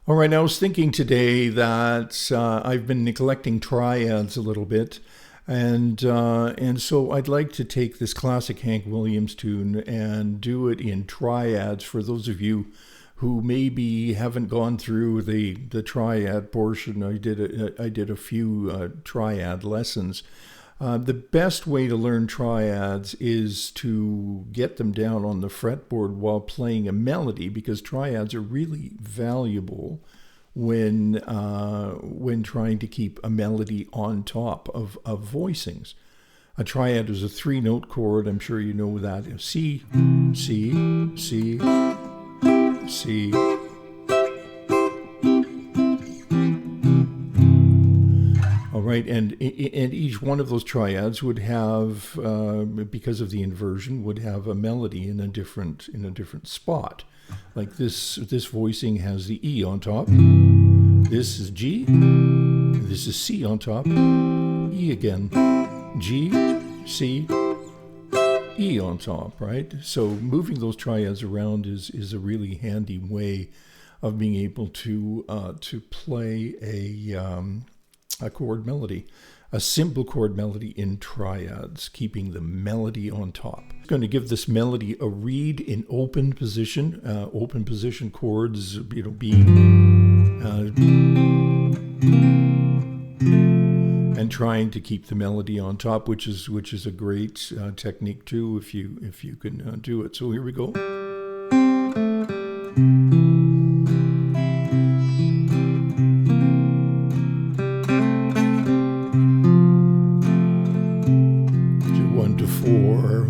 All right, I was thinking today that I've been neglecting triads a little bit, and so I'd like to take this classic Hank Williams tune and do it in triads for those of you who maybe haven't gone through the triad portion. I did a few triad lessons. The best way to learn triads is to get them down on the fretboard while playing a melody, because triads are really valuable when trying to keep a melody on top of voicings. A triad is a three-note chord. I'm sure you know that. C, C, C, C. All right, and each one of those triads would have, because of the inversion, would have a melody in a different spot. Like this voicing has the E on top. This is G. This is C on top. E again. G, C, E on top. Right. So moving those triads around is a really handy way of being able to play a chord melody, a simple chord melody in triads, keeping the melody on top. I'm going to give this melody a read in open position chords, B, and trying to keep the melody on top, which is a great technique too, if you can do it. So here we go. Four.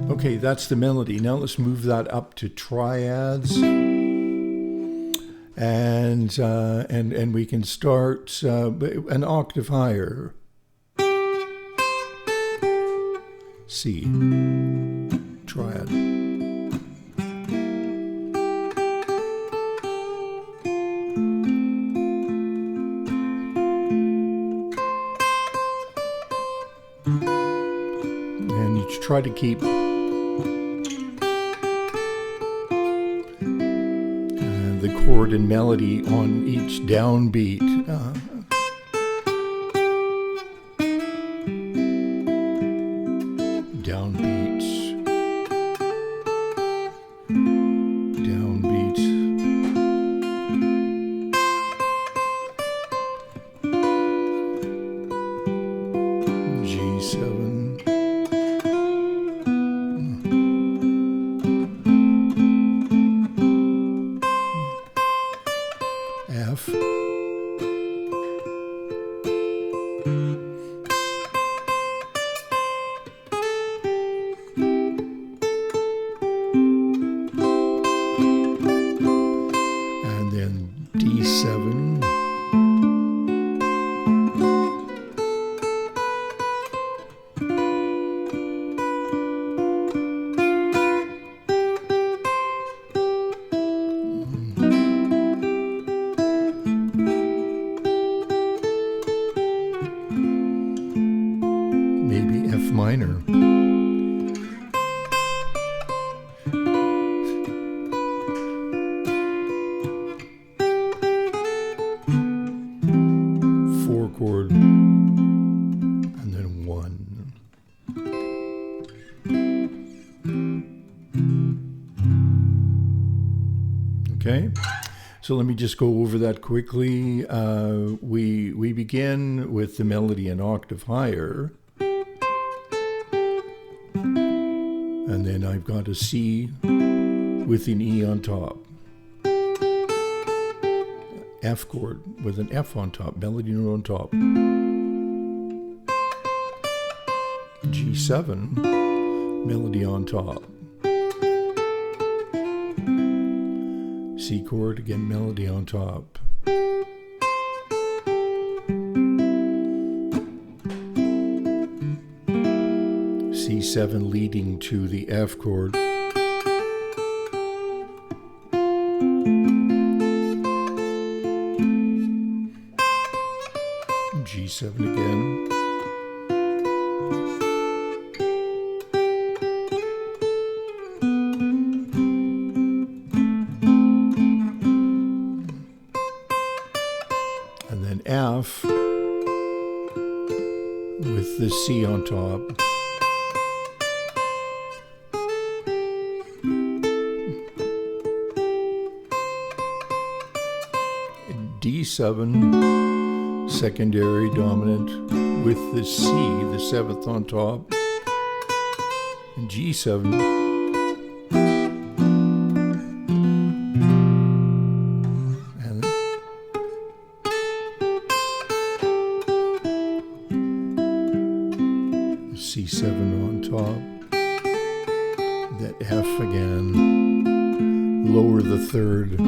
Okay, that's the melody. Now let's move that up to triads, and we can start an octave higher. C, triad. And you try to keep the chord and melody on each downbeat. Downbeats. Downbeats. G7. F. And then D7. minor. Four chord, and then one. Okay, so let me just go over that quickly. We begin with the melody an octave higher, and then I've got a C with an E on top, F chord with an F on top, melody note on top, G7, melody on top, C chord, again, melody on top. C7 leading to the F chord. G7 again. F with the C on top. D7, secondary dominant with the C, the seventh on top. And G7. C7 on top, that F again, lower the third,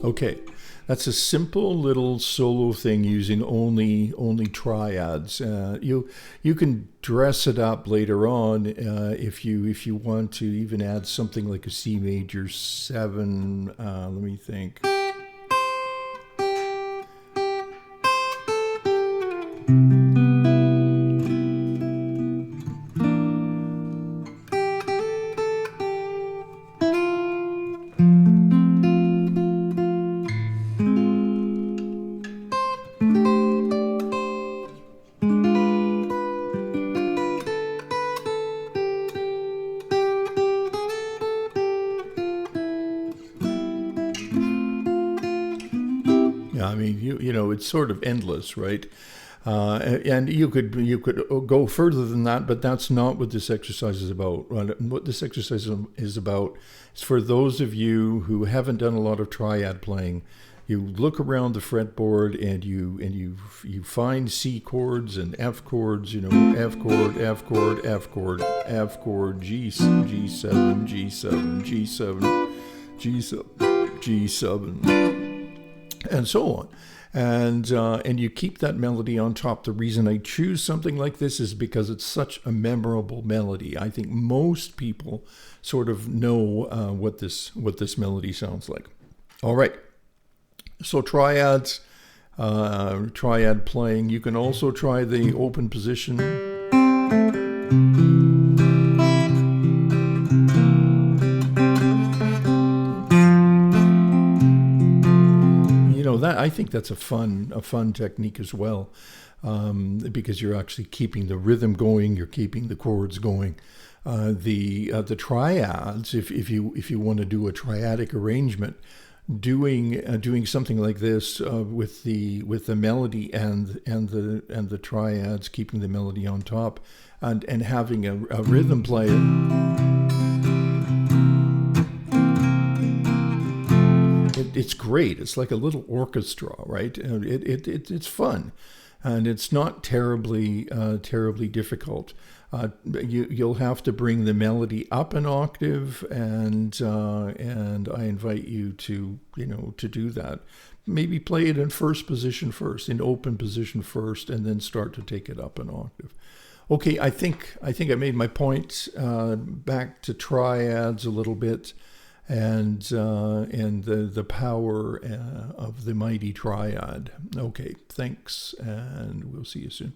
okay. That's a simple little solo thing using only triads. You can dress it up later on if you want to even add something like a C major 7. Let me think. I mean, you know, it's sort of endless, right? And you could go further than that, but that's not what this exercise is about. What this exercise is about is for those of you who haven't done a lot of triad playing. You look around the fretboard and you find C chords and F chords. You know, F chord, F chord, F chord, F chord, G7, G7, G7, G7, G7. And so on, and you keep that melody on top. The reason I choose something like this is because it's such a memorable melody. I think most people sort of know what this melody sounds like. All right, so triads, triad playing. You can also try the open position. That I think that's a fun technique as well, because you're actually keeping the rhythm going, you're keeping the chords going. The triads, if you want to do a triadic arrangement, doing something like this with the melody and the triads, keeping the melody on top, and having a rhythm player. It's great. It's like a little orchestra, right? It's fun, and it's not terribly difficult. You'll have to bring the melody up an octave, and I invite you to do that. Maybe play it in first position first, in open position first, and then start to take it up an octave. Okay, I think I made my point. Back to triads a little bit, and the power of the mighty triad. Okay, thanks, and we'll see you soon.